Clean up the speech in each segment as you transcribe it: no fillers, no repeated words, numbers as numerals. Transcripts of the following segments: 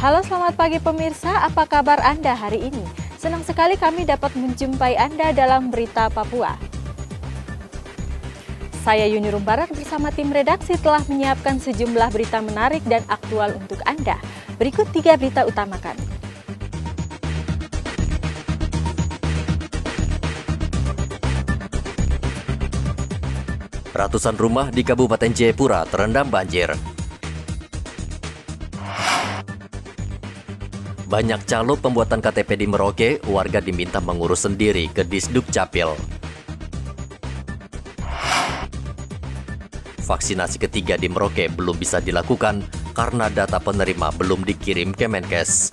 Halo, selamat pagi pemirsa, apa kabar Anda hari ini? Senang sekali kami dapat menjumpai Anda dalam Berita Papua. Saya Yuni Rumbarak bersama tim redaksi telah menyiapkan sejumlah berita menarik dan aktual untuk Anda. Berikut 3 berita utama kami. Ratusan rumah di Kabupaten Jayapura terendam banjir. Banyak calo pembuatan KTP di Merauke, warga diminta mengurus sendiri ke Disduk Capil. Vaksinasi ketiga di Merauke belum bisa dilakukan karena data penerima belum dikirim Kemenkes.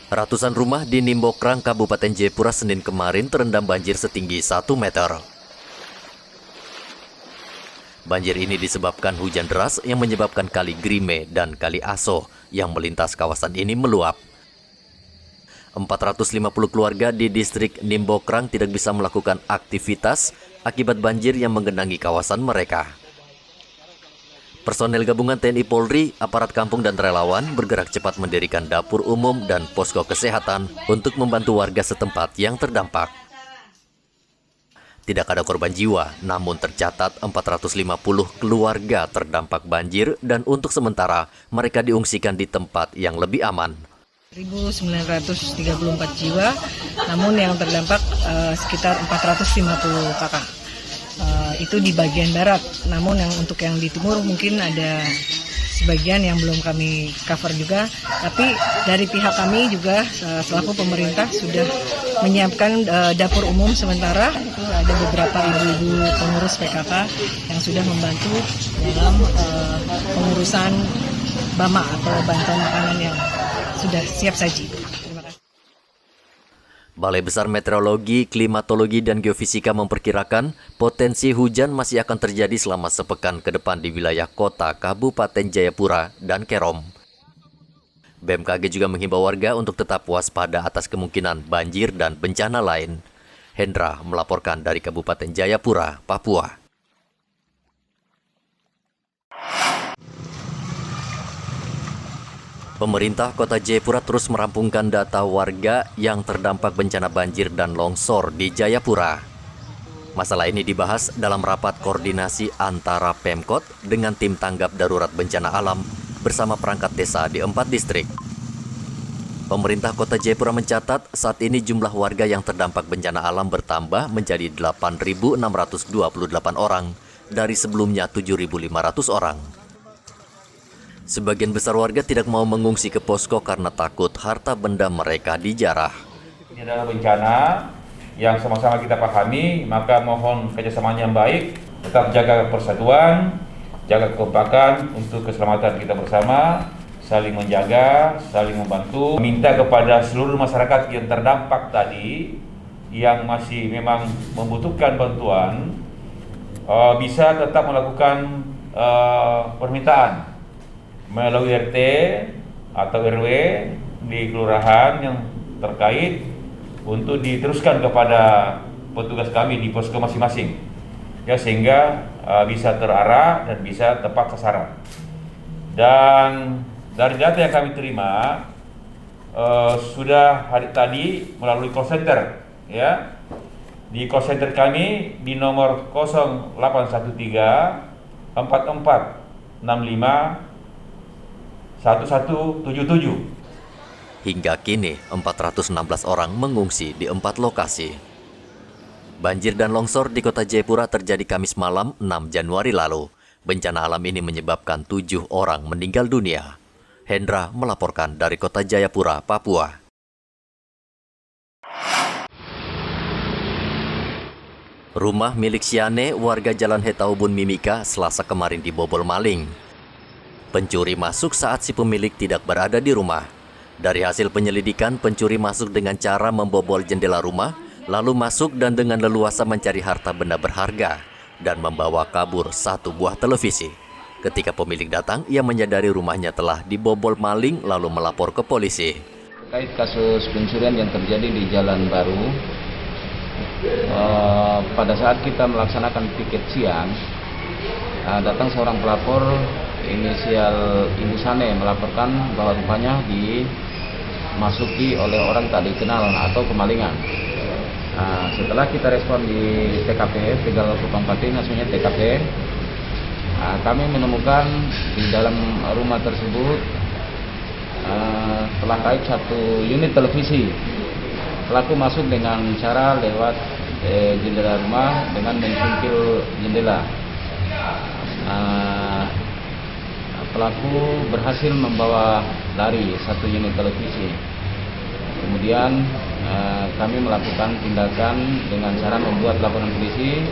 Ratusan rumah di Nimbokrang, Kabupaten Jayapura Senin kemarin terendam banjir setinggi 1 meter. Banjir ini disebabkan hujan deras yang menyebabkan Kali Grime dan Kali Aso yang melintas kawasan ini meluap. 450 keluarga di distrik Nimbokrang tidak bisa melakukan aktivitas akibat banjir yang menggenangi kawasan mereka. Personel gabungan TNI Polri, aparat kampung dan relawan bergerak cepat mendirikan dapur umum dan posko kesehatan untuk membantu warga setempat yang terdampak. Tidak ada korban jiwa, namun tercatat 450 keluarga terdampak banjir dan untuk sementara mereka diungsikan di tempat yang lebih aman. 1.934 jiwa, namun yang terdampak sekitar 450 kakak. Itu di bagian barat, namun untuk yang di timur mungkin ada sebagian yang belum kami cover juga, tapi dari pihak kami juga selaku pemerintah sudah menyiapkan dapur umum sementara. Itu ada beberapa ibu-ibu pengurus PKK yang sudah membantu dalam pengurusan BAMA atau bantuan makanan yang sudah siap saji. Balai Besar Meteorologi, Klimatologi, dan Geofisika memperkirakan potensi hujan masih akan terjadi selama sepekan ke depan di wilayah kota Kabupaten Jayapura dan Kerom. BMKG juga menghimbau warga untuk tetap waspada atas kemungkinan banjir dan bencana lain. Hendra melaporkan dari Kabupaten Jayapura, Papua. Pemerintah Kota Jayapura terus merampungkan data warga yang terdampak bencana banjir dan longsor di Jayapura. Masalah ini dibahas dalam rapat koordinasi antara Pemkot dengan tim tanggap darurat bencana alam bersama perangkat desa di 4 distrik. Pemerintah Kota Jayapura mencatat saat ini jumlah warga yang terdampak bencana alam bertambah menjadi 8.628 orang dari sebelumnya 7.500 orang. Sebagian besar warga tidak mau mengungsi ke posko karena takut harta benda mereka dijarah. Ini adalah bencana yang sama-sama kita pahami, maka mohon kerjasamanya yang baik, tetap jaga persatuan, jaga kekompakan untuk keselamatan kita bersama, saling menjaga, saling membantu. Minta kepada seluruh masyarakat yang terdampak tadi, yang masih memang membutuhkan bantuan, bisa tetap melakukan permintaan melalui RT atau RW di kelurahan yang terkait untuk diteruskan kepada petugas kami di posko masing-masing, ya, sehingga bisa terarah dan bisa tepat sasaran. Dan dari data yang kami terima sudah hari tadi melalui call center, ya, di call center kami di nomor 0813 44 65 1177. Hingga kini, 416 orang mengungsi di 4 lokasi. Banjir dan longsor di Kota Jayapura terjadi Kamis malam 6 Januari lalu. Bencana alam ini menyebabkan 7 orang meninggal dunia. Hendra melaporkan dari Kota Jayapura, Papua. Rumah milik Siane, warga Jalan Hetaubun Mimika, Selasa kemarin dibobol maling. Pencuri masuk saat si pemilik tidak berada di rumah. Dari hasil penyelidikan, pencuri masuk dengan cara membobol jendela rumah, lalu masuk dan dengan leluasa mencari harta benda berharga, dan membawa kabur 1 buah televisi. Ketika pemilik datang, ia menyadari rumahnya telah dibobol maling lalu melapor ke polisi. Terkait kasus pencurian yang terjadi di Jalan Baru, pada saat kita melaksanakan piket siang, datang seorang pelapor inisial Ibu Sane melaporkan bahwa rupanya dimasuki oleh orang tak dikenal atau kemalingan. Setelah kita respon di TKP, Tegal Kupang Pati, maksudnya TKP, kami menemukan di dalam rumah tersebut telah raib satu unit televisi. Pelaku masuk dengan cara lewat jendela rumah dengan mencungkil jendela. Pelaku berhasil membawa lari satu unit televisi. Kemudian kami melakukan tindakan dengan cara membuat laporan polisi,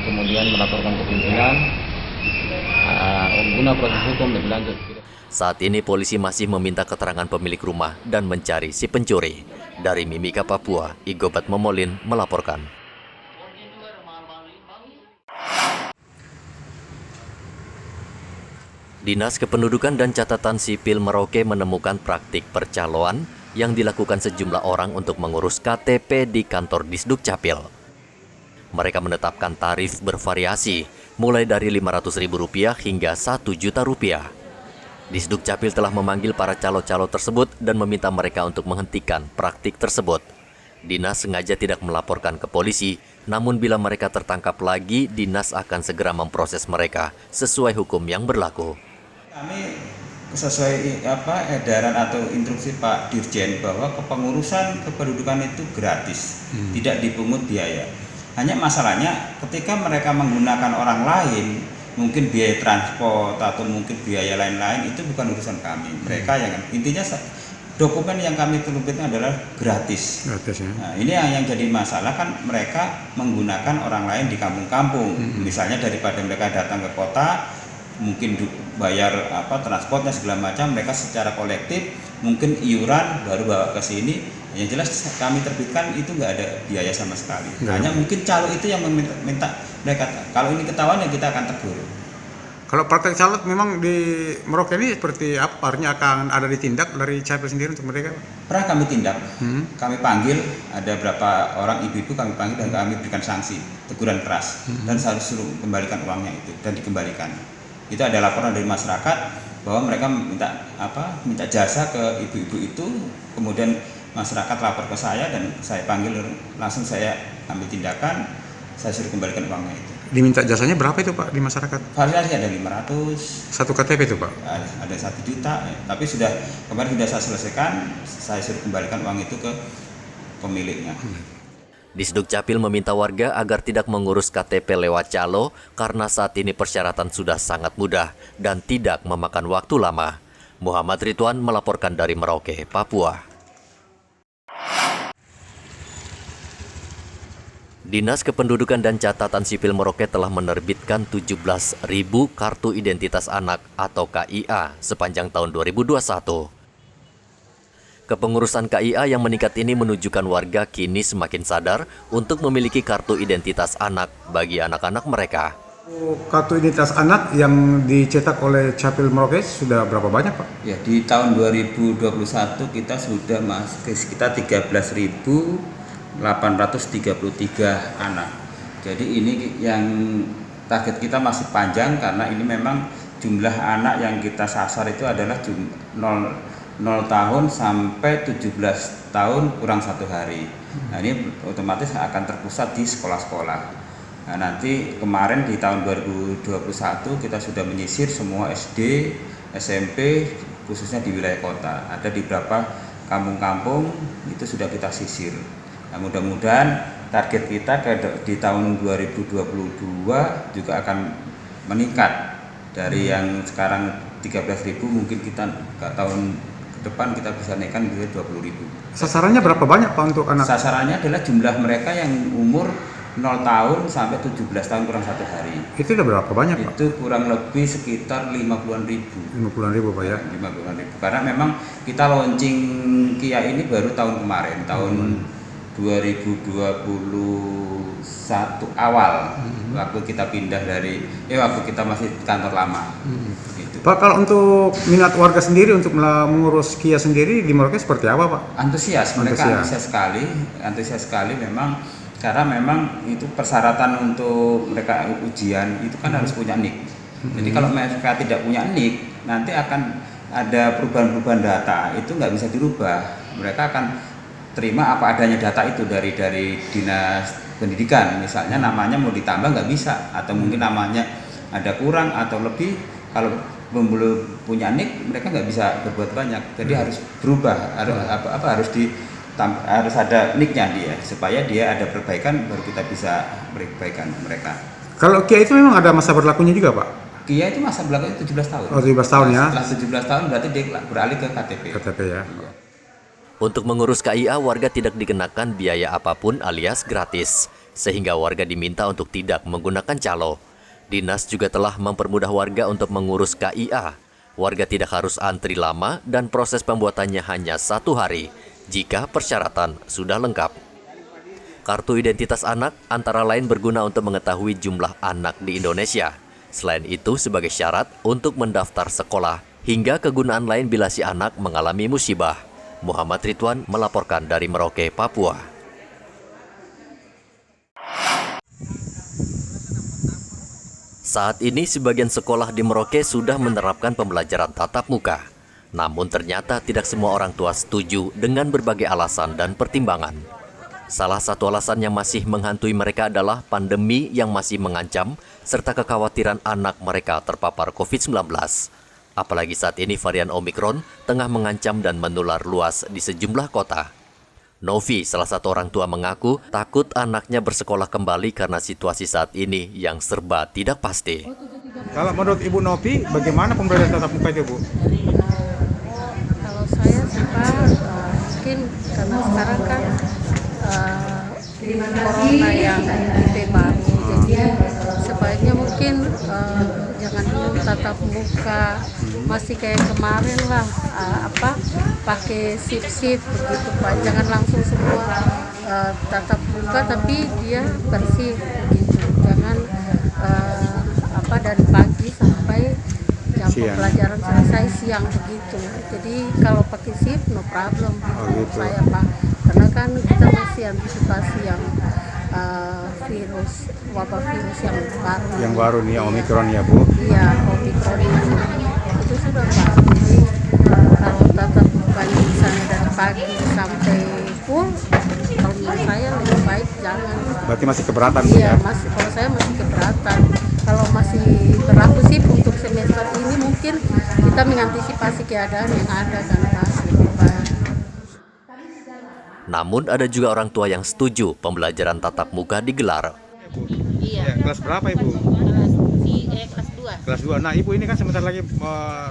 kemudian melaporkan ke pimpinan guna proses hukum lebih lanjut. Saat ini polisi masih meminta keterangan pemilik rumah dan mencari si pencuri. Dari Mimika, Papua, Igobat Momolin melaporkan. Dinas Kependudukan dan Catatan Sipil Merauke menemukan praktik percaloan yang dilakukan sejumlah orang untuk mengurus KTP di kantor Disduk Capil. Mereka menetapkan tarif bervariasi, mulai dari Rp500.000 hingga Rp1.000.000. Disduk Capil telah memanggil para calo-calo tersebut dan meminta mereka untuk menghentikan praktik tersebut. Dinas sengaja tidak melaporkan ke polisi, namun bila mereka tertangkap lagi, Dinas akan segera memproses mereka sesuai hukum yang berlaku. Kami sesuai edaran atau instruksi Pak Dirjen bahwa kepengurusan kependudukan itu gratis, tidak dipungut biaya. Hanya masalahnya ketika mereka menggunakan orang lain, mungkin biaya transport atau mungkin biaya lain-lain, itu bukan urusan kami. Mereka yang intinya dokumen yang kami terbitkan adalah gratis. Gratis ya. Nah, ini yang jadi masalah kan mereka menggunakan orang lain di kampung-kampung. Misalnya daripada mereka datang ke kota, mungkin bayar transportnya segala macam, mereka secara kolektif mungkin iuran baru bawa ke sini. Yang jelas kami terbitkan itu nggak ada biaya sama sekali. Hanya mungkin calo itu yang meminta mereka. Kalau ini ketahuan ya kita akan tegur. Kalau praktek calo memang di Merauke ini seperti apa? Artinya akan ada ditindak dari Capil sendiri untuk mereka? Pernah kami tindak. Kami panggil, ada berapa orang ibu-ibu kami panggil dan kami berikan sanksi, teguran keras. Dan harus suruh kembalikan uangnya itu dan dikembalikan. Itu ada laporan dari masyarakat bahwa mereka minta jasa ke ibu-ibu itu, kemudian masyarakat lapor ke saya dan saya panggil, langsung saya ambil tindakan, saya suruh kembalikan uangnya itu. Diminta jasanya berapa itu Pak di masyarakat? Variasi ada 500. Satu KTP itu Pak? Ada 1 juta, tapi kemarin sudah saya selesaikan, saya suruh kembalikan uang itu ke pemiliknya. Disduk Capil meminta warga agar tidak mengurus KTP lewat calo karena saat ini persyaratan sudah sangat mudah dan tidak memakan waktu lama. Muhammad Ridwan melaporkan dari Merauke, Papua. Dinas Kependudukan dan Catatan Sipil Merauke telah menerbitkan 17.000 kartu identitas anak atau KIA sepanjang tahun 2021. Kepengurusan KIA yang meningkat ini menunjukkan warga kini semakin sadar untuk memiliki kartu identitas anak bagi anak-anak mereka. Kartu identitas anak yang dicetak oleh Capil Merauke sudah berapa banyak Pak? Ya, di tahun 2021 kita sudah masuk sekitar 13.833 anak. Jadi ini yang target kita masih panjang karena ini memang jumlah anak yang kita sasar itu adalah 0 tahun sampai 17 tahun kurang 1 hari. Nah, ini otomatis akan terpusat di sekolah-sekolah. Nah, nanti kemarin di tahun 2021 kita sudah menyisir semua SD, SMP khususnya di wilayah kota. Ada di beberapa kampung-kampung itu sudah kita sisir. Nah, mudah-mudahan target kita di tahun 2022 juga akan meningkat dari yang sekarang 13.000, mungkin kita ke tahun depan kita bisa naikkan menjadi 20.000. Sasarannya berapa banyak Pak untuk anak? Sasarannya adalah jumlah mereka yang umur 0 tahun sampai 17 tahun kurang 1 hari. Itu udah berapa banyak Pak? Itu kurang lebih sekitar 50-an ribu. 50-an ribu Pak ya? 50-an ribu. Karena memang kita launching KIA ini baru tahun kemarin, tahun 2021 satu awal waktu kita pindah waktu kita masih kantor lama. Gitu. Pak, kalau untuk minat warga sendiri untuk mengurus KIA sendiri di Merauke seperti apa, Pak? Mereka antusias sekali memang, karena memang itu persyaratan untuk mereka ujian itu kan harus punya NIK. Jadi kalau mereka tidak punya NIK, nanti akan ada perubahan-perubahan data, itu nggak bisa dirubah. Mereka akan terima apa adanya data itu dari dinas pendidikan. Misalnya namanya mau ditambah nggak bisa, atau mungkin namanya ada kurang atau lebih. Kalau belum punya NIK, mereka nggak bisa berbuat banyak. Jadi harus berubah, harus ada NIK-nya dia, supaya dia ada perbaikan, baru kita bisa perbaikan mereka. Kalau KIA itu memang ada masa berlakunya juga, Pak? KIA itu masa berlakunya 17 tahun. Oh, 17 tahun ya. Setelah 17 tahun berarti dia beralih ke KTP. KTP ya. Untuk mengurus KIA, warga tidak dikenakan biaya apapun alias gratis, sehingga warga diminta untuk tidak menggunakan calo. Dinas juga telah mempermudah warga untuk mengurus KIA. Warga tidak harus antri lama dan proses pembuatannya hanya 1 hari jika persyaratan sudah lengkap. Kartu identitas anak antara lain berguna untuk mengetahui jumlah anak di Indonesia. Selain itu sebagai syarat untuk mendaftar sekolah hingga kegunaan lain bila si anak mengalami musibah. Muhammad Ridwan melaporkan dari Merauke, Papua. Saat ini sebagian sekolah di Merauke sudah menerapkan pembelajaran tatap muka. Namun ternyata tidak semua orang tua setuju dengan berbagai alasan dan pertimbangan. Salah satu alasan yang masih menghantui mereka adalah pandemi yang masih mengancam serta kekhawatiran anak mereka terpapar COVID-19. Apalagi saat ini varian Omikron tengah mengancam dan menular luas di sejumlah kota. Novi, salah satu orang tua, mengaku takut anaknya bersekolah kembali karena situasi saat ini yang serba tidak pasti. Kalau menurut Ibu Novi, bagaimana pembelajaran tatap muka itu, Bu? Kalau saya suka mungkin karena sekarang kan corona yang baru, jadi sebaiknya mungkin jangan dulu tatap muka, masih kayak kemarin lah, pakai sip-sip begitu Pak, jangan langsung semua tatap muka tapi dia bersih begitu, jangan dari pagi sampai jam pelajaran selesai siang begitu. Jadi kalau pakai sip no problem gitu. Saya Pak, karena kan kita masih antisipasi yang wabah virus yang baru nih, Omikron ya Bu? Iya, Omikron itu sudah Pak. Jadi kalau tatap muka misalnya dari pagi sampai full, kalau menurut saya lebih baik jangan. Berarti masih keberatan Bu ya? Iya, kalau saya masih keberatan. Kalau masih berlaku sih untuk semester ini mungkin kita mengantisipasi keadaan yang ada kan Pak. Namun ada juga orang tua yang setuju pembelajaran tatap muka digelar. Iya. Kelas berapa Ibu? Kelas 2. Kelas 2. Nah Ibu ini kan sebentar lagi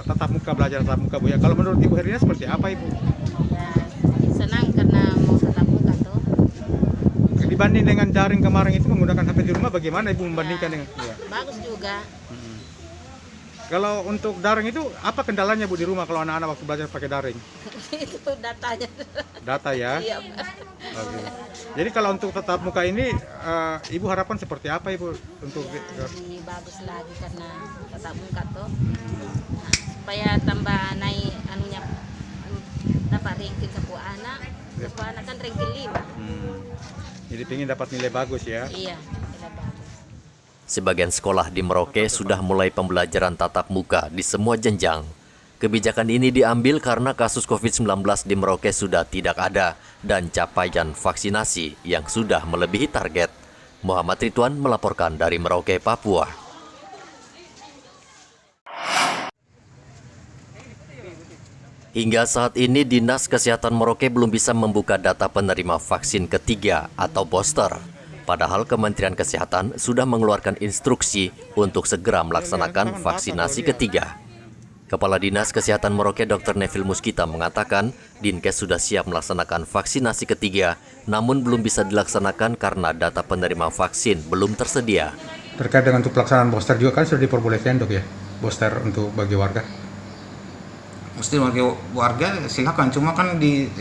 tatap muka, belajar tatap muka Bu ya. Kalau menurut Ibu Herlina seperti apa Ibu? Ya, senang karena mau tatap muka tuh. Dibanding dengan daring kemarin itu menggunakan HP di rumah, bagaimana Ibu membandingkan dengan? Ya. Bagus juga. Kalau untuk daring itu apa kendalanya Bu di rumah kalau anak-anak waktu belajar pakai daring? Itu datanya. Data ya? Iya. Oke. Jadi kalau untuk tatap muka ini, Ibu harapan seperti apa Ibu untuk? Lebih bagus lagi karena tatap muka tuh, supaya tambah naik anunya, dapat ranking sebuah anak kan ranking 5. Jadi pengen dapat nilai bagus ya? Iya, nilai bagus. Sebagian sekolah di Merauke sudah mulai pembelajaran tatap muka di semua jenjang. Kebijakan ini diambil karena kasus COVID-19 di Merauke sudah tidak ada dan capaian vaksinasi yang sudah melebihi target. Muhammad Ridwan melaporkan dari Merauke, Papua. Hingga saat ini Dinas Kesehatan Merauke belum bisa membuka data penerima vaksin ketiga atau booster. Padahal Kementerian Kesehatan sudah mengeluarkan instruksi untuk segera melaksanakan vaksinasi ketiga. Kepala Dinas Kesehatan Merauke Dr. Neville Muskita mengatakan Dinkes sudah siap melaksanakan vaksinasi ketiga, namun belum bisa dilaksanakan karena data penerima vaksin belum tersedia. Terkait dengan untuk pelaksanaan booster juga kan sudah diperbolehkan Dok ya? Booster untuk bagi warga? Mesti warga silakan, cuma kan di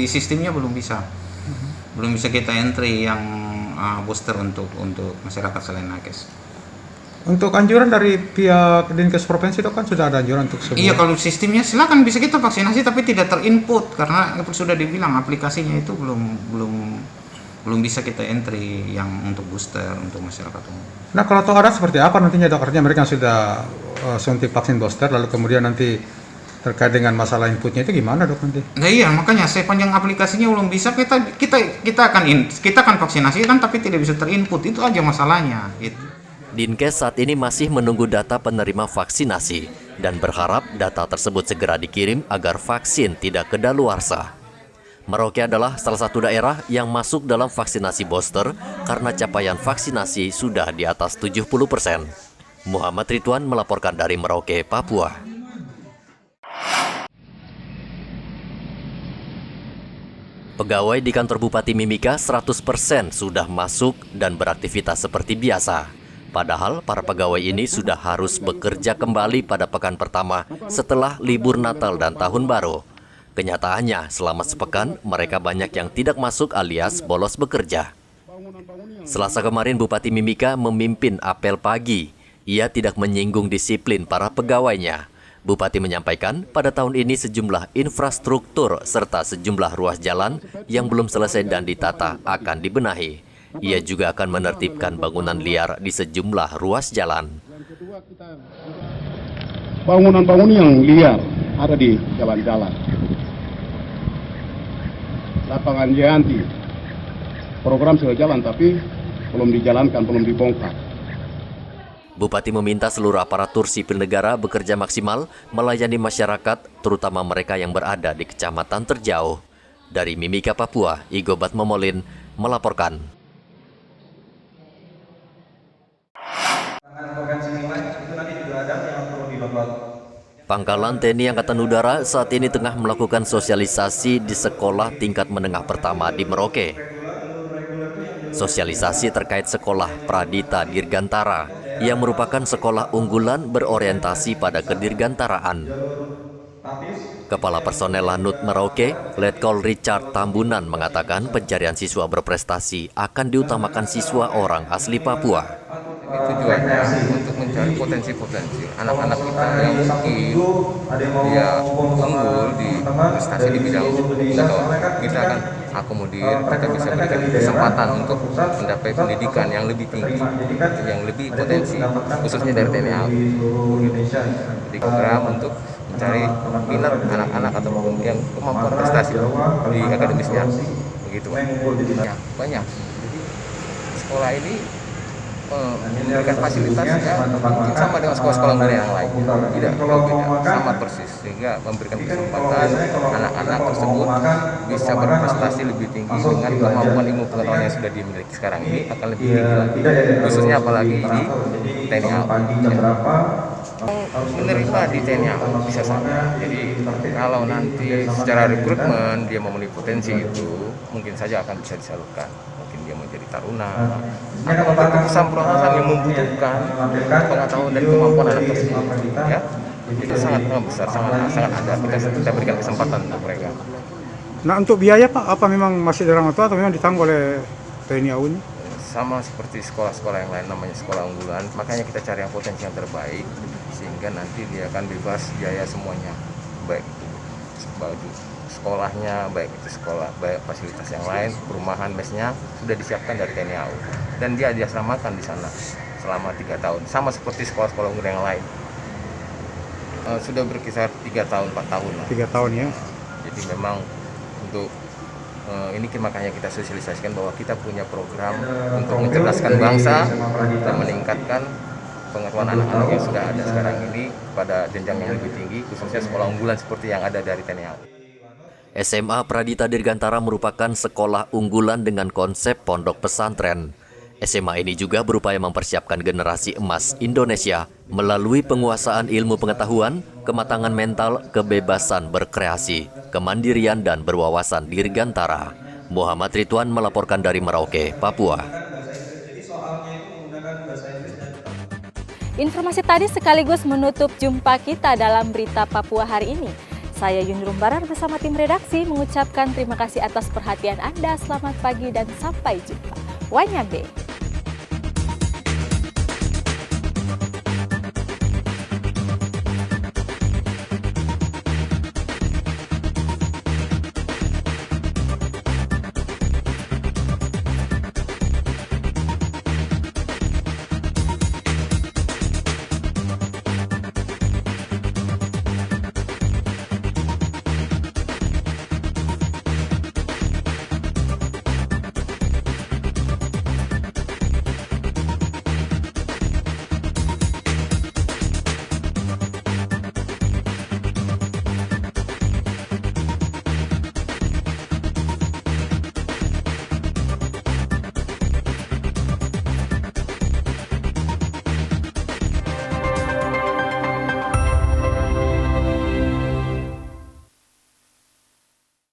sistemnya belum bisa. Belum bisa kita entry yang booster untuk masyarakat selain nakes. Untuk anjuran dari pihak Dinkes Provinsi itu kan sudah ada anjuran untuk semua. Iya, kalau sistemnya silakan bisa kita vaksinasi tapi tidak terinput karena sudah dibilang aplikasinya itu belum bisa kita entry yang untuk booster untuk masyarakat umum. Nah, kalau tahu ada seperti apa nantinya dok? Artinya mereka sudah suntik vaksin booster lalu kemudian nanti terkait dengan masalah inputnya itu gimana dok nanti? Nah iya, makanya sepanjang aplikasinya belum bisa kita akan vaksinasi kan tapi tidak bisa terinput, itu aja masalahnya gitu. Dinkes saat ini masih menunggu data penerima vaksinasi dan berharap data tersebut segera dikirim agar vaksin tidak kedaluarsa. Merauke adalah salah satu daerah yang masuk dalam vaksinasi booster karena capaian vaksinasi sudah di atas 70%. Muhammad Ridwan melaporkan dari Merauke, Papua. Pegawai di kantor Bupati Mimika 100% sudah masuk dan beraktivitas seperti biasa. Padahal para pegawai ini sudah harus bekerja kembali pada pekan pertama setelah libur Natal dan Tahun Baru. Kenyataannya, selama sepekan mereka banyak yang tidak masuk alias bolos bekerja. Selasa kemarin Bupati Mimika memimpin apel pagi. Ia tidak menyinggung disiplin para pegawainya. Bupati menyampaikan pada tahun ini sejumlah infrastruktur serta sejumlah ruas jalan yang belum selesai dan ditata akan dibenahi. Ia juga akan menertibkan bangunan liar di sejumlah ruas jalan. Bangunan-bangunan yang liar ada di jalan-jalan. Lapangan Jayanti, program sudah jalan tapi belum dijalankan, belum dibongkar. Bupati meminta seluruh aparatur sipil negara bekerja maksimal melayani masyarakat, terutama mereka yang berada di kecamatan terjauh. Dari Mimika, Papua, Igobat Momolin melaporkan. Pangkalan TNI Angkatan Udara saat ini tengah melakukan sosialisasi di sekolah tingkat menengah pertama di Merauke. Sosialisasi terkait sekolah Pradita Dirgantara yang merupakan sekolah unggulan berorientasi pada kedirgantaraan. Kepala Personel Lanut Merauke, Letkol Richard Tambunan mengatakan pencarian siswa berprestasi akan diutamakan siswa orang asli Papua. Tujuannya untuk mencari potensi-potensi anak-anak kita yang mungkin dia unggul di prestasi di bidang atau kita akan akomodir, kita bisa berikan kesempatan untuk mendapat pendidikan yang lebih tinggi, yang lebih potensi, khususnya dari TNI AU. Jadi program untuk mencari minat anak-anak atau yang kemampuan prestasi di akademisnya, begitu banyak. Jadi sekolah ini memberikan fasilitasnya mungkin sama dengan sekolah-sekolah unggulan yang lain, tidak beda, sama persis, sehingga memberikan kesempatan anak-anak tersebut bisa berprestasi lebih tinggi dengan kemampuan ilmu pengetahuan yang sudah dimiliki sekarang ini akan lebih tinggi lagi, khususnya apalagi di TNI AU. Menerima di TNI AU bisa saja. Jadi kalau nanti secara rekrutmen dia memenuhi potensi itu, mungkin saja akan bisa disalurkan. Dia menjadi taruna atau keputusan perusahaan yang membutuhkan pengetahuan dan kemampuan anak tersebut, ya itu sangat besar, sangat ada. Kita berikan kesempatan untuk mereka. Nah, untuk biaya Pak, apa memang masih dari orang tua atau memang ditanggung oleh TNI AU ini? Sama seperti sekolah-sekolah yang lain, namanya sekolah unggulan, makanya kita cari yang potensi yang terbaik sehingga nanti dia akan bebas biaya semuanya, baik itu baju sekolahnya, baik itu sekolah, baik fasilitas yang lain, perumahan, mesnya sudah disiapkan dari TNI AU dan dia diasramakan di sana selama 3 tahun, sama seperti sekolah-sekolah unggulan yang lain. Sudah berkisar 3 tahun, 4 tahun lah. 3 tahun ya. Jadi memang untuk ini makanya kita sosialisasikan bahwa kita punya program untuk mencerdaskan bangsa dan meningkatkan pengetahuan anak-anak yang sudah ada sekarang ini pada jenjang yang lebih tinggi, khususnya sekolah unggulan seperti yang ada dari TNI AU. SMA Pradita Dirgantara merupakan sekolah unggulan dengan konsep pondok pesantren. SMA ini juga berupaya mempersiapkan generasi emas Indonesia melalui penguasaan ilmu pengetahuan, kematangan mental, kebebasan berkreasi, kemandirian dan berwawasan dirgantara. Muhammad Ridwan melaporkan dari Merauke, Papua. Informasi tadi sekaligus menutup jumpa kita dalam Berita Papua hari ini. Saya Yunrum Barar bersama tim redaksi mengucapkan terima kasih atas perhatian Anda. Selamat pagi dan sampai jumpa. Wanyabe.